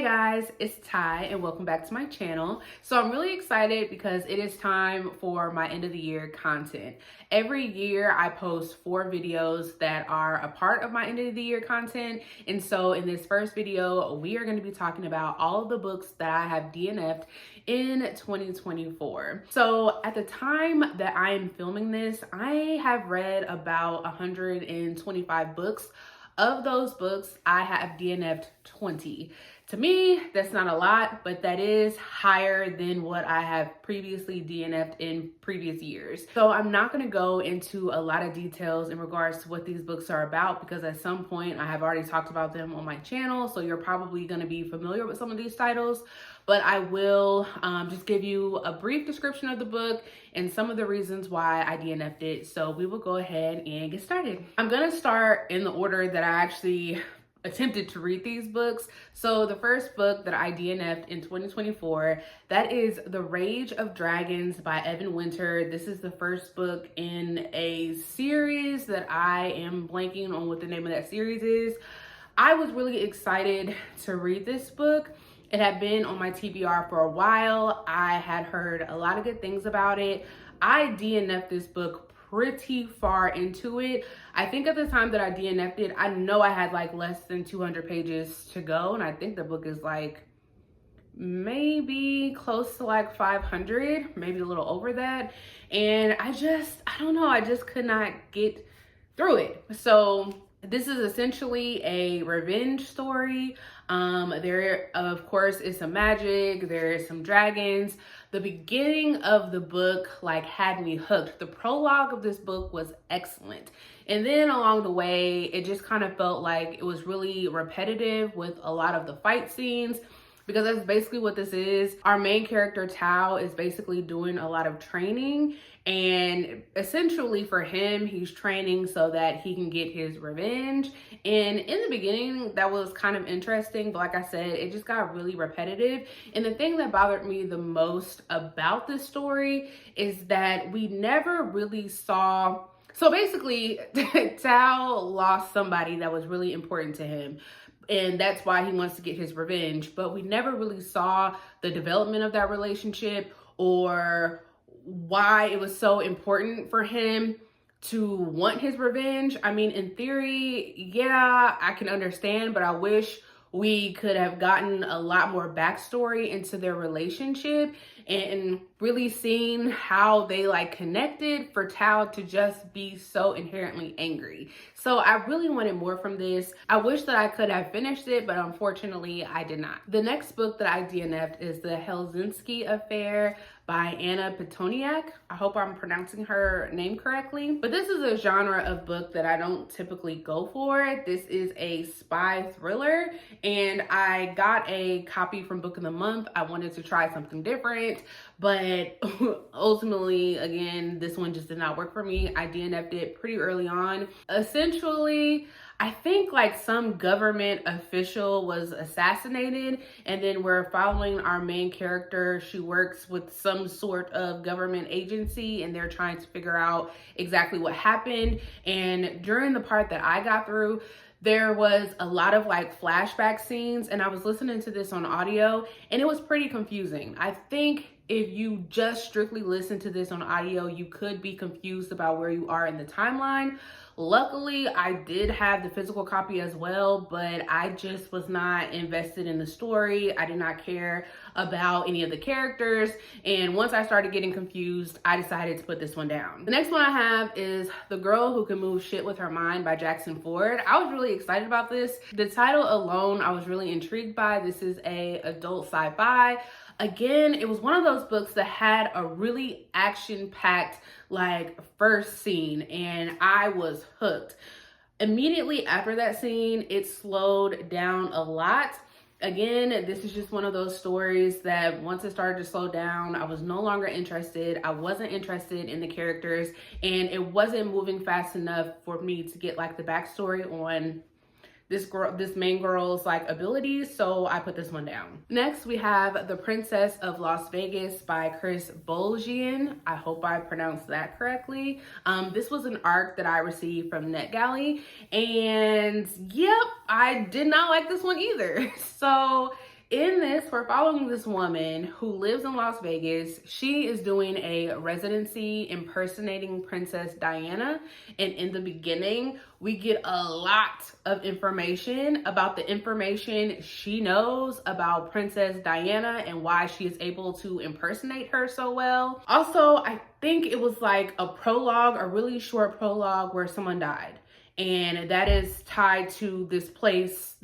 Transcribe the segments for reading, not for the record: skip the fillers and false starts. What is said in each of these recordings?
guys, it's Ty and welcome back to my channel. So I'm really excited because it is time for my end of the year content. Every year I post 4 videos that are a part of my end of the year content. And so in this first video, we are going to be talking about all of the books that I have DNF'd in 2024. So at the time that I am filming this, I have read about 125 books. Of those books, I have DNF'd 20. To me, that's not a lot, but that is higher than what I have previously DNF'd in previous years. So I'm not going to go into a lot of details in regards to what these books are about because at some point I have already talked about them on my channel. So you're probably going to be familiar with some of these titles, but I will just give you a brief description of the book and some of the reasons why I DNF'd it. So we will go ahead and get started. I'm going to start in the order that I actually attempted to read these books. So the first book that I DNF'd in 2024, that is The Rage of Dragons by Evan Winter. This is the first book in a series that I am blanking on what the name of that series is. I was really excited to read this book. It had been on my TBR for a while. I had heard a lot of good things about it. I DNF'd this book pretty far into it. I think at the time that I DNF'd it, I know I had like less than 200 pages to go. And I think the book is like maybe close to like 500, maybe a little over that. And I don't know, I just could not get through it. So this is essentially a revenge story. There, of course, is some magic. There is some dragons. The beginning of the book had me hooked. The prologue of this book was excellent. And then along the way, it just kind of felt like it was really repetitive with a lot of the fight scenes, because that's basically what this is. Our main character, Tao, is basically doing a lot of training. And essentially for him, he's training so that he can get his revenge. And in the beginning, that was kind of interesting. But like I said, it just got really repetitive. And the thing that bothered me the most about this story is that we never really saw... So basically, Tao lost somebody that was really important to him. And that's why he wants to get his revenge. But we never really saw the development of that relationship or why it was so important for him to want his revenge. I mean, in theory, yeah, I can understand, but I wish we could have gotten a lot more backstory into their relationship and really seen how they connected for Tao to just be so inherently angry. So I really wanted more from this. I wish that I could have finished it, but unfortunately I did not. The next book that I DNF'd is The Helsinki Affair by Anna Petoniak. I hope I'm pronouncing her name correctly. But this is a genre of book that I don't typically go for. This is a spy thriller, and I got a copy from Book of the Month. I wanted to try something different, but ultimately, again, this one just did not work for me. I DNF'd it pretty early on. Essentially, I think some government official was assassinated, and then we're following our main character. She works with some sort of government agency, and they're trying to figure out exactly what happened. And during the part that I got through, there was a lot of flashback scenes, and I was listening to this on audio, and it was pretty confusing. I think if you just strictly listen to this on audio, you could be confused about where you are in the timeline. Luckily, I did have the physical copy as well, but I just was not invested in the story. I did not care about any of the characters. And once I started getting confused, I decided to put this one down. The next one I have is The Girl Who Can Move Shit With Her Mind by Jackson Ford. I was really excited about this. The title alone, I was really intrigued by. This is a adult sci-fi. Again, it was one of those books that had a really action-packed first scene, and I was hooked. Immediately after that scene, it slowed down a lot. Again, this is just one of those stories that once it started to slow down, I was no longer interested. I wasn't interested in the characters, and it wasn't moving fast enough for me to get the backstory on this main girl's abilities, so I put this one down. Next, we have The Princess of Las Vegas by Chris Bolgian. I hope I pronounced that correctly. This was an arc that I received from NetGalley, and yep, I did not like this one either. So In this, we're following this woman who lives in Las Vegas. She is doing a residency impersonating Princess Diana. And in the beginning, we get a lot of information about the information she knows about Princess Diana and why she is able to impersonate her so well. Also, I think it was like a prologue, a really short prologue where someone died. And that is tied to this place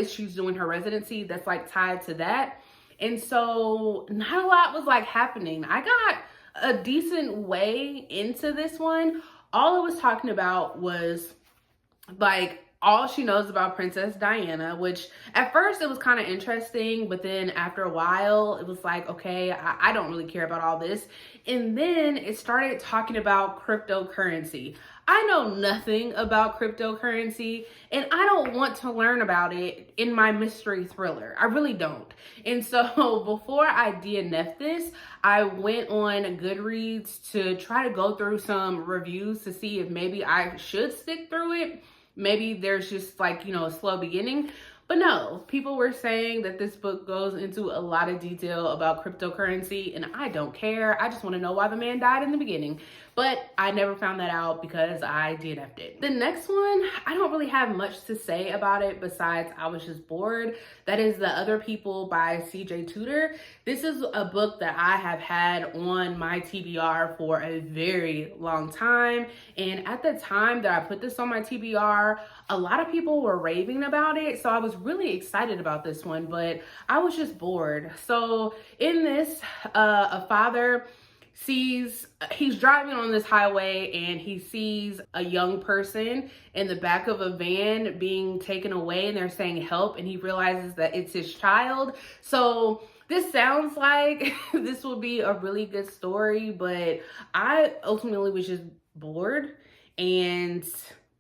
she's doing her residency that's like tied to that. And so not a lot was like happening. I got a decent way into this one. All it was talking about was like all she knows about Princess Diana, which at first it was kind of interesting, but then after a while it was like, okay, I don't really care about all this. And then it started talking about cryptocurrency. I know nothing about cryptocurrency and I don't want to learn about it in my mystery thriller. I really don't. And so before I DNF'd this, I went on Goodreads to try to go through some reviews to see if maybe I should stick through it. Maybe there's just like, you know, a slow beginning. But no, people were saying that this book goes into a lot of detail about cryptocurrency and I don't care. I just want to know why the man died in the beginning. But I never found that out because I DNF'd it. The next one, I don't really have much to say about it besides I was just bored. That is The Other People by CJ Tudor. This is a book that I have had on my TBR for a very long time. And at the time that I put this on my TBR, a lot of people were raving about it. So I was really excited about this one, but I was just bored. So in this, a father he's driving on this highway and he sees a young person in the back of a van being taken away and they're saying help, and he realizes that it's his child. So this sounds like this will be a really good story, but I ultimately was just bored and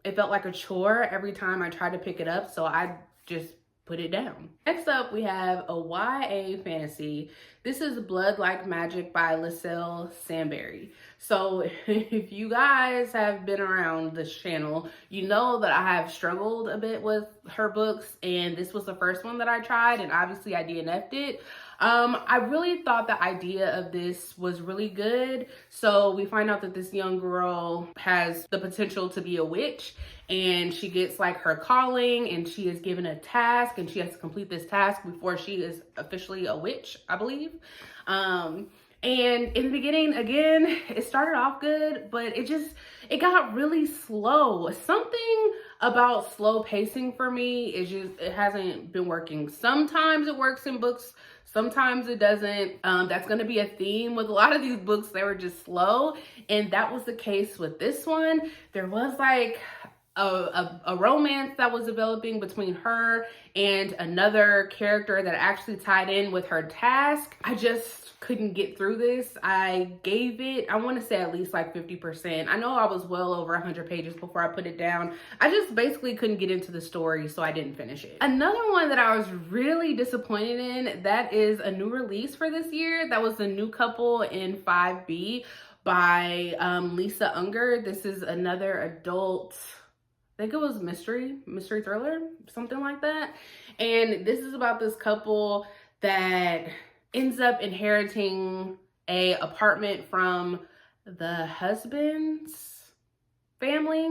it felt like a chore every time I tried to pick it up, so I just put it down. Next up, we have a YA fantasy. This is Blood Like Magic by Lascelles Sandberry. So if you guys have been around this channel, you know that I have struggled a bit with her books, and this was the first one that I tried, and obviously I DNF'd it. I really thought the idea of this was really good. So we find out that this young girl has the potential to be a witch, and she gets like her calling and she is given a task and she has to complete this task before she is officially a witch, I believe. And in the beginning, again, it started off good, but it got really slow. Something about slow pacing for me it hasn't been working. Sometimes it works in books, sometimes it doesn't. That's going to be a theme with a lot of these books. They were just slow, and that was the case with this one. There was like a romance that was developing between her and another character that actually tied in with her task. I just couldn't get through this. I gave it, I want to say at least like 50%. I know I was well over 100 pages before I put it down. I just basically couldn't get into the story, so I didn't finish it. Another one that I was really disappointed in, that is a new release for this year. That was The New Couple in 5B by Lisa Unger. This is another adult, I think it was mystery thriller, something like that. And this is about this couple that ends up inheriting a apartment from the husband's family,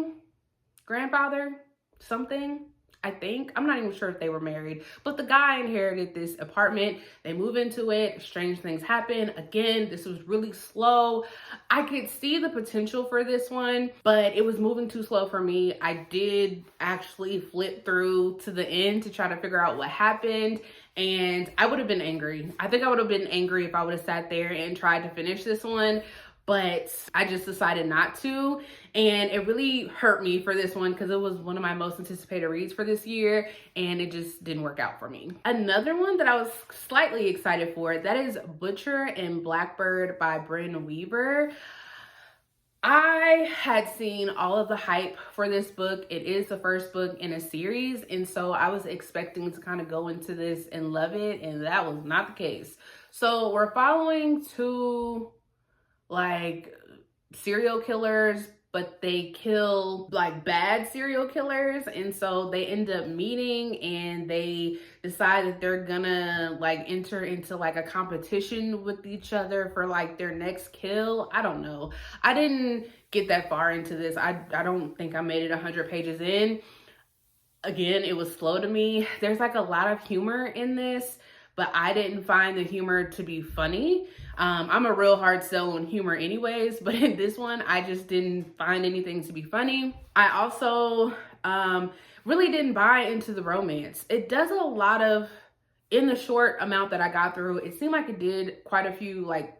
grandfather, something. I think. I'm not even sure if they were married, but the guy inherited this apartment. They move into it. Strange things happen. Again, this was really slow. I could see the potential for this one, but it was moving too slow for me. I did actually flip through to the end to try to figure out what happened, and I would have been angry. I think I would have been angry if I would have sat there and tried to finish this one, but I just decided not to. And it really hurt me for this one because it was one of my most anticipated reads for this year, and it just didn't work out for me. Another one that I was slightly excited for, that is Butcher and Blackbird by Bryn Weaver. I had seen all of the hype for this book. It is the first book in a series, and so I was expecting to kind of go into this and love it, and that was not the case. So we're following two like serial killers, but they kill like bad serial killers. And so they end up meeting and they decide that they're gonna like enter into like a competition with each other for like their next kill. I don't know. I didn't get that far into this. I don't think I made it 100 pages in. Again, it was slow to me. There's like a lot of humor in this, but I didn't find the humor to be funny. I'm a real hard sell on humor anyways, but in this one, I just didn't find anything to be funny. I also really didn't buy into the romance. It does a lot of, in the short amount that I got through, it seemed like it did quite a few, like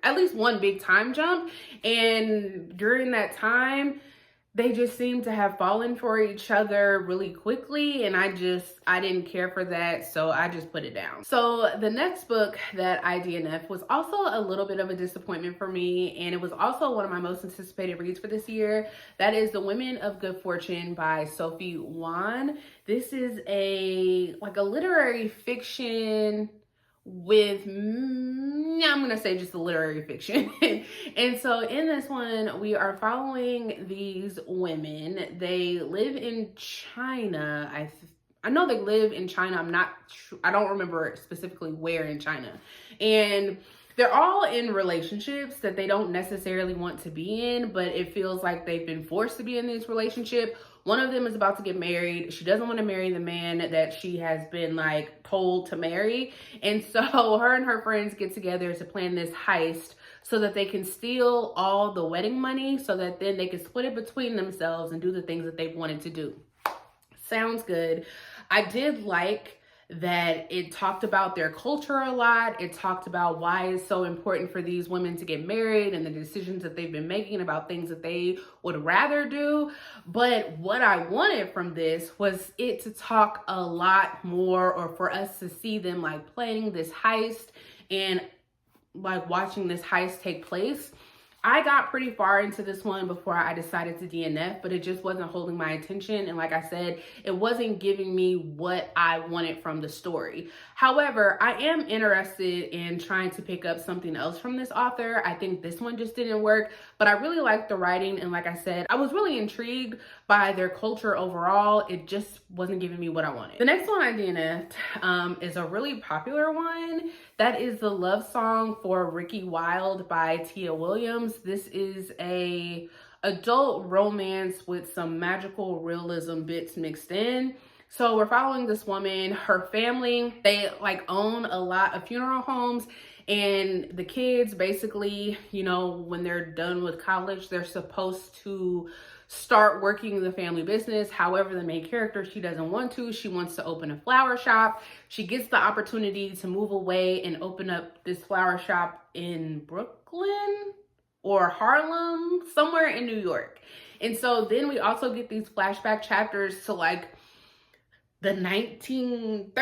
at least one big time jump. And during that time, they just seem to have fallen for each other really quickly, and I didn't care for that, so I just put it down. So the next book that I DNF was also a little bit of a disappointment for me, and it was also one of my most anticipated reads for this year. That is The Women of Good Fortune by Sophie Wan. This is a literary fiction with, I'm gonna say just a literary fiction. And so in this one, we are following these women. They live in China. I know they live in China. I'm not sure, I don't remember specifically where in China. And they're all in relationships that they don't necessarily want to be in, but it feels like they've been forced to be in this relationship. One of them is about to get married. She doesn't want to marry the man that she has been like told to marry. And so her and her friends get together to plan this heist so that they can steal all the wedding money so that then they can split it between themselves and do the things that they've wanted to do. Sounds good. I did like that it talked about their culture a lot. It talked about why it's so important for these women to get married and the decisions that they've been making about things that they would rather do. But what I wanted from this was it to talk a lot more, or for us to see them like planning this heist and like watching this heist take place. I got pretty far into this one before I decided to DNF, but it just wasn't holding my attention. And like I said, it wasn't giving me what I wanted from the story. However, I am interested in trying to pick up something else from this author. I think this one just didn't work, but I really liked the writing. And like I said, I was really intrigued by their culture overall. It just wasn't giving me what I wanted. The next one I DNF'd is a really popular one. That is The Love Song for Ricky Wilde by Tia Williams. This is a adult romance with some magical realism bits mixed in. So we're following this woman, her family, they like own a lot of funeral homes, and the kids basically, you know, when they're done with college, they're supposed to start working the family business. However, the main character, she doesn't want to. She wants to open a flower shop. She gets the opportunity to move away and open up this flower shop in Brooklyn or Harlem, somewhere in New York. And so then we also get these flashback chapters to like the 1930s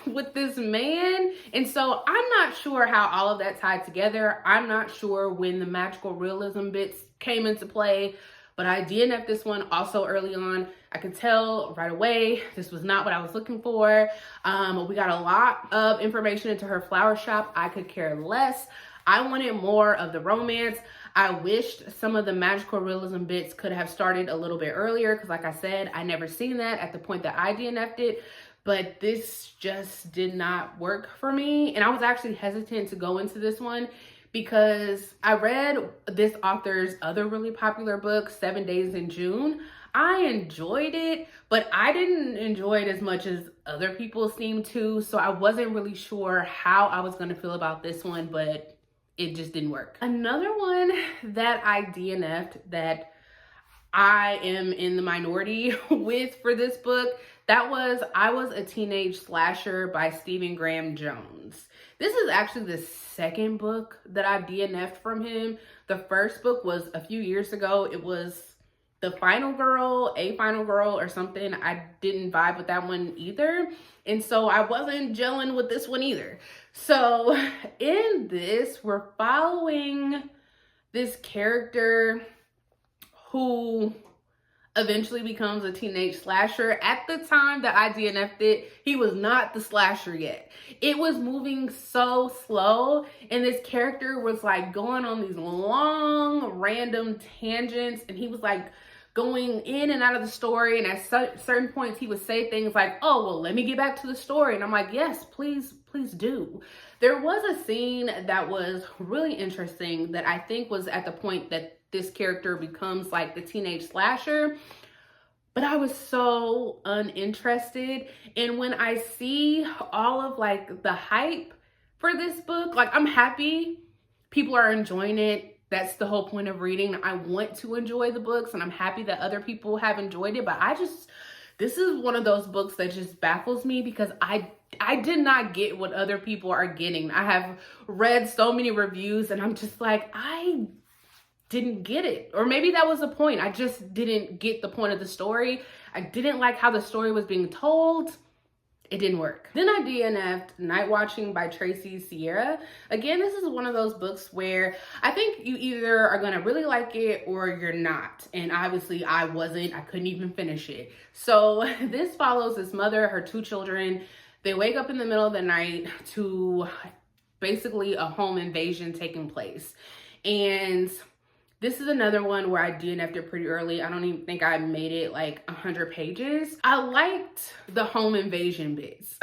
with this man. And so I'm not sure how all of that tied together. I'm not sure when the magical realism bits came into play, but I DNF'd this one also early on. I could tell right away this was not what I was looking for. We got a lot of information into her flower shop. I could care less. I wanted more of the romance. I wished some of the magical realism bits could have started a little bit earlier, because like I said, I never seen that at the point that I DNF'd it, but this just did not work for me. And I was actually hesitant to go into this one because I read this author's other really popular book, 7 Days in June. I enjoyed it, but I didn't enjoy it as much as other people seemed to. So I wasn't really sure how I was going to feel about this one, but it just didn't work. Another one that I DNF'd that I am in the minority with for this book, that was I Was a Teenage Slasher by Stephen Graham Jones. This is actually the second book that I DNF'd from him. The first book was a few years ago. It was A Final Girl or something. I didn't vibe with that one either. And so I wasn't gelling with this one either. So in this, we're following this character who eventually becomes a teenage slasher. At the time that I DNF'd it, he was not the slasher yet. It was moving so slow, and this character was like going on these long random tangents, and he was like going in and out of the story, and at certain points he would say things like, oh, well, let me get back to the story. And I'm like, yes, please do. There was a scene that was really interesting that I think was at the point that this character becomes like the teenage slasher, but I was so uninterested. And when I see all of like the hype for this book, like, I'm happy people are enjoying it. That's the whole point of reading. I want to enjoy the books, and I'm happy that other people have enjoyed it, but this is one of those books that just baffles me, because I did not get what other people are getting. I have read so many reviews and I'm just like, I didn't get it. Or maybe that was the point. I just didn't get the point of the story. I didn't like how the story was being told. It didn't work. Then I DNF'd Night Watching by Tracy Sierra. Again, this is one of those books where I think you either are gonna really like it or you're not. And obviously I wasn't. I couldn't even finish it. So this follows this mother, her 2 children. They wake up in the middle of the night to basically a home invasion taking place. And this is another one where I DNF'd it pretty early. I don't even think I made it like 100 pages. I liked the home invasion bits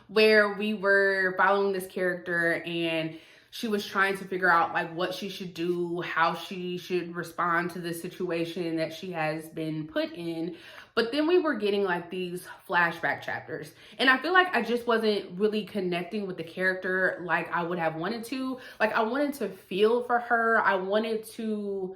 where we were following this character and she was trying to figure out like what she should do, how she should respond to the situation that she has been put in. But then we were getting like these flashback chapters. And I feel like I just wasn't really connecting with the character like I would have wanted to. Like, I wanted to feel for her. I wanted to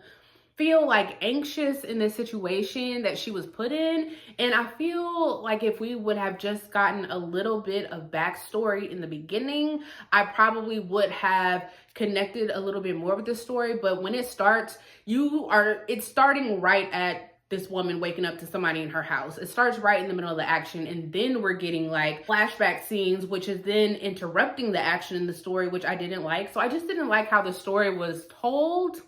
feel like anxious in the situation that she was put in. And I feel like if we would have just gotten a little bit of backstory in the beginning, I probably would have connected a little bit more with the story. But when it starts, it's starting right at this woman waking up to somebody in her house. It starts right in the middle of the action, and then we're getting like flashback scenes, which is then interrupting the action in the story, which I didn't like. So I just didn't like how the story was told.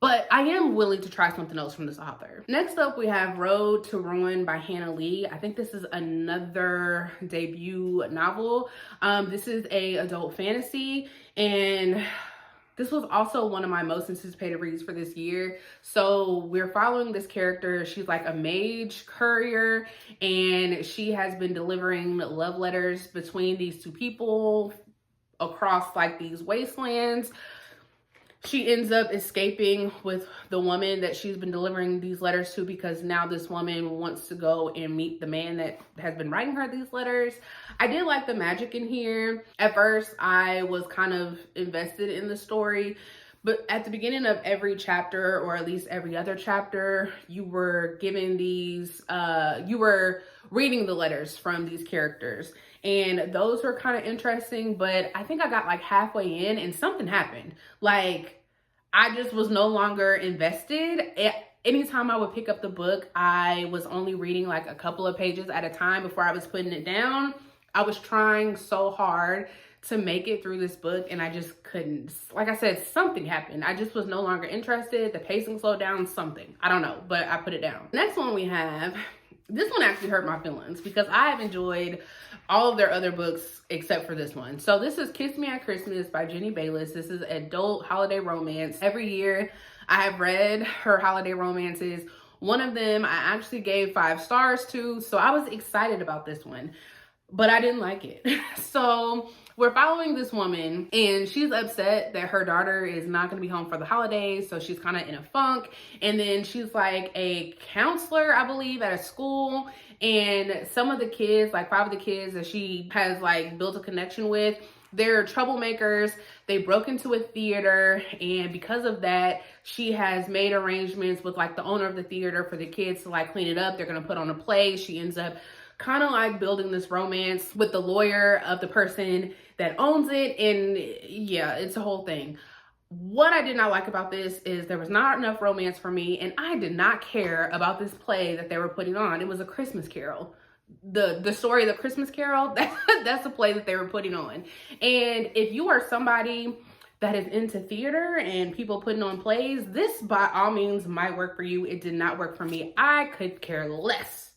But I am willing to try something else from this author. Next up, we have Road to Ruin by Hannah Lee. I think this is another debut novel. This is a adult fantasy, and this was also one of my most anticipated reads for this year. So we're following this character. She's like a mage courier, and she has been delivering love letters between these 2 people across like these wastelands. She ends up escaping with the woman that she's been delivering these letters to, because now this woman wants to go and meet the man that has been writing her these letters. I did like the magic in here. At first, I was kind of invested in the story, but at the beginning of every chapter, or at least every other chapter, you were given these, you were reading the letters from these characters. And those were kind of interesting, but I think I got like halfway in and something happened. Like, I just was no longer invested. Anytime I would pick up the book, I was only reading like a couple of pages at a time before I was putting it down. I was trying so hard to make it through this book, and I just couldn't. Like I said, something happened. I just was no longer interested. The pacing slowed down, something. I don't know, but I put it down. Next one we have, this one actually hurt my feelings because I have enjoyed all of their other books except for this one. So this is Kiss Me at Christmas by Jenny Bayless. This is adult holiday romance. Every year I have read her holiday romances. One of them I actually gave 5 stars to, so I was excited about this one, but I didn't like it. So we're following this woman, and she's upset that her daughter is not going to be home for the holidays, so she's kind of in a funk. And then she's like a counselor, I believe, at a school, and some of the kids, like 5 of the kids that she has like built a connection with, they're troublemakers. They broke into a theater, and because of that, she has made arrangements with like the owner of the theater for the kids to like clean it up. They're going to put on a play. She ends up kind of like building this romance with the lawyer of the person that owns it. And yeah, it's a whole thing. What I did not like about this is there was not enough romance for me, and I did not care about this play that they were putting on. It was A Christmas Carol. The story of The Christmas Carol, that's a play that they were putting on. And if you are somebody that is into theater and people putting on plays, this by all means might work for you. It did not work for me. I could care less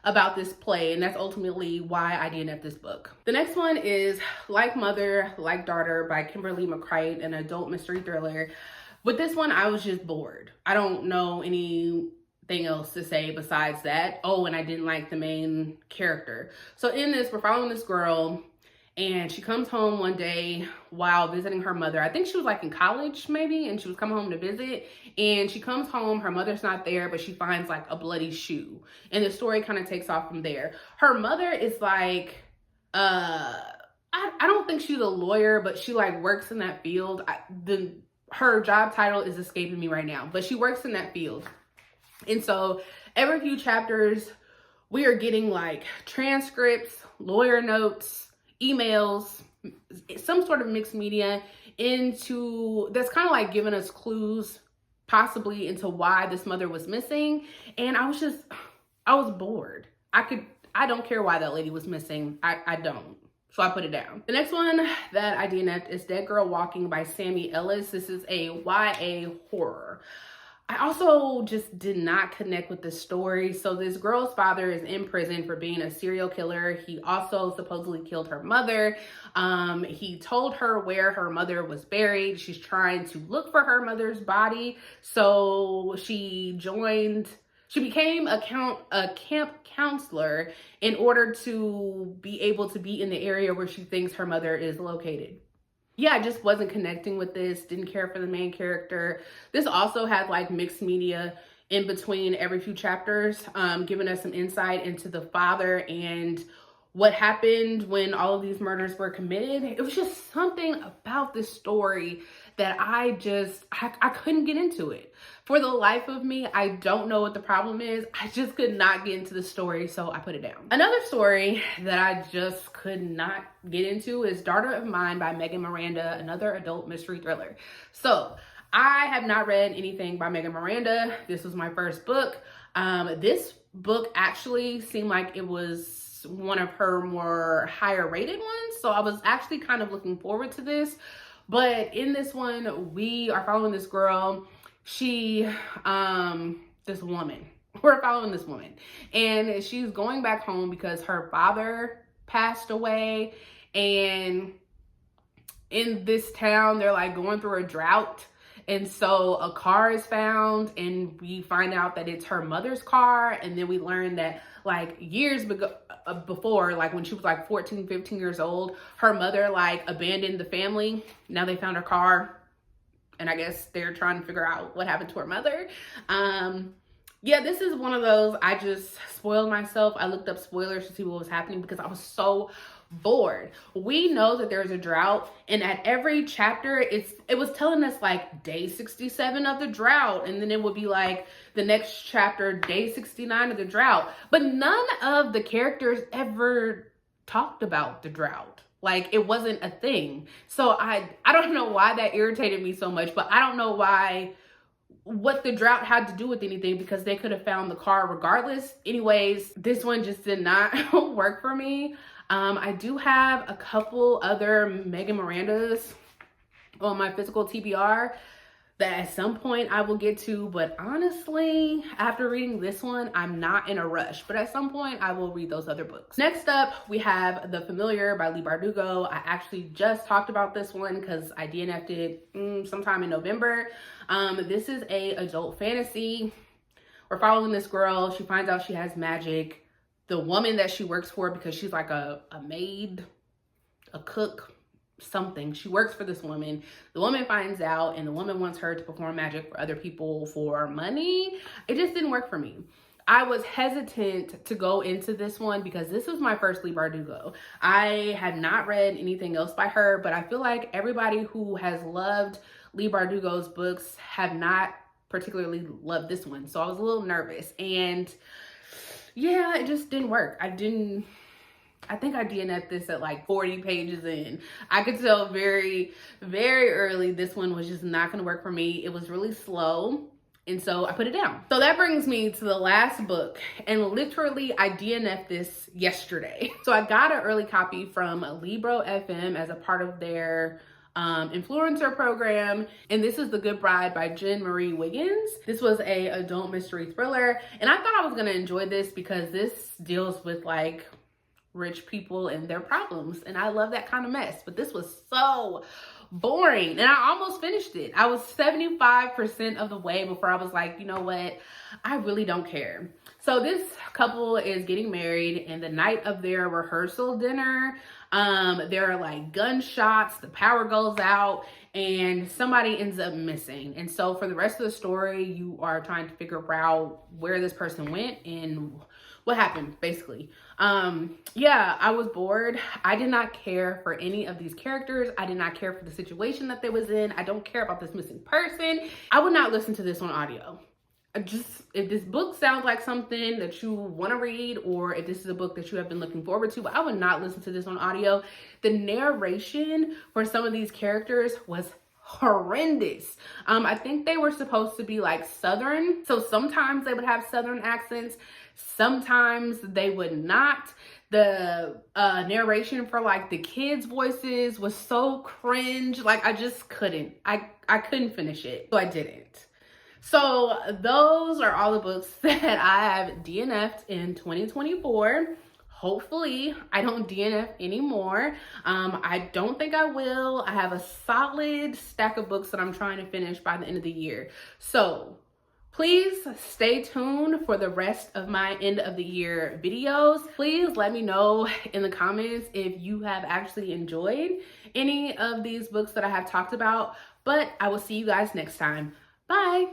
about this play, and that's ultimately why I DNF'd this book. The next one is Like Mother, Like Daughter by Kimberly McCreight, an adult mystery thriller. With this one, I was just bored. I don't know anything else to say besides that. Oh, and I didn't like the main character. So in this, we're following this girl, and she comes home one day while visiting her mother. I think she was like in college maybe, and she was coming home to visit. And she comes home, her mother's not there, but she finds like a bloody shoe. And the story kind of takes off from there. Her mother is like, I don't think she's a lawyer, but she like works in that field. Her job title is escaping me right now, but she works in that field. And so every few chapters, we are getting like transcripts, lawyer notes, emails, some sort of mixed media that's kind of like giving us clues possibly into why this mother was missing. And I was bored. I don't care why that lady was missing. I don't. So I put it down. The next one that I DNF'd is Dead Girl Walking by Sammy Ellis. This is a YA horror. I also just did not connect with the story. So this girl's father is in prison for being a serial killer. He also supposedly killed her mother. He told her where her mother was buried. She's trying to look for her mother's body. So she became a camp counselor in order to be able to be in the area where she thinks her mother is located. Yeah, I just wasn't connecting with this. Didn't care for the main character. This also had like mixed media in between every few chapters, giving us some insight into the father and what happened when all of these murders were committed. It was just something about this story that I couldn't get into it. For the life of me, I don't know what the problem is. I just could not get into the story, so I put it down. Another story that I just could not get into is Daughter of Mine by Megan Miranda, another adult mystery thriller. So I have not read anything by Megan Miranda. This was my first book. This book actually seemed like it was one of her more higher rated ones. So I was actually kind of looking forward to this. But in this one, we are following this girl. We're following this woman, and she's going back home because her father passed away. And in this town, they're like going through a drought. And so a car is found, and we find out that it's her mother's car. And then we learn that like years before, like when she was like 14, 15 years old, her mother like abandoned the family. Now they found her car, and I guess they're trying to figure out what happened to her mother. Yeah, this is one of those, I just spoiled myself. I looked up spoilers to see what was happening because I was so bored. We know that there's a drought, and at every chapter it was telling us like day 67 of the drought, and then it would be like the next chapter, day 69 of the drought. But none of the characters ever talked about the drought. Like, it wasn't a thing. So I don't know why that irritated me so much, but I don't know what the drought had to do with anything, because they could have found the car regardless. Anyways, this one just did not work for me. I do have a couple other Megan Mirandas on my physical TBR that at some point I will get to, but honestly, after reading this one, I'm not in a rush, but at some point I will read those other books. Next up, we have The Familiar by Leigh Bardugo. I actually just talked about this one because I DNF'd it sometime in November. This is a adult fantasy. We're following this girl. She finds out she has magic. The woman that she works for, because she's like a maid, a cook, something. She works for this woman. The woman finds out, and the woman wants her to perform magic for other people for money. It just didn't work for me. I was hesitant to go into this one because this was my first Leigh Bardugo. I had not read anything else by her, but I feel like everybody who has loved Leigh Bardugo's books have not particularly loved this one. So I was a little nervous, and yeah, it just didn't work. I think I DNF'd this at like 40 pages in. I could tell very, very early this one was just not going to work for me. It was really slow, and so I put it down. So that brings me to the last book, and literally I DNF'd this yesterday. So I got an early copy from Libro FM as a part of their influencer program. And this is The Good Bride by Jen Marie Wiggins. This was a adult mystery thriller, and I thought I was gonna enjoy this because this deals with like rich people and their problems, and I love that kind of mess. But this was so boring, and I almost finished it. I was 75% of the way before I was like, you know what, I really don't care. So this couple is getting married, and the night of their rehearsal dinner, there are like gunshots, the power goes out, and somebody ends up missing. And so for the rest of the story, you are trying to figure out where this person went and what happened, basically. Yeah, I was bored. I did not care for any of these characters. I did not care for the situation that they was in. I don't care about this missing person. I would not listen to this on audio. If this book sounds like something that you want to read, or if this is a book that you have been looking forward to, I would not listen to this on audio. The narration for some of these characters was horrendous. I think they were supposed to be like Southern. So sometimes they would have Southern accents. Sometimes they would not. The narration for like the kids' voices was so cringe. Like I just couldn't. I couldn't finish it. So I didn't. So those are all the books that I have DNF'd in 2024. Hopefully I don't DNF anymore. I don't think I will. I have a solid stack of books that I'm trying to finish by the end of the year. So please stay tuned for the rest of my end of the year videos. Please let me know in the comments if you have actually enjoyed any of these books that I have talked about. But I will see you guys next time. Bye.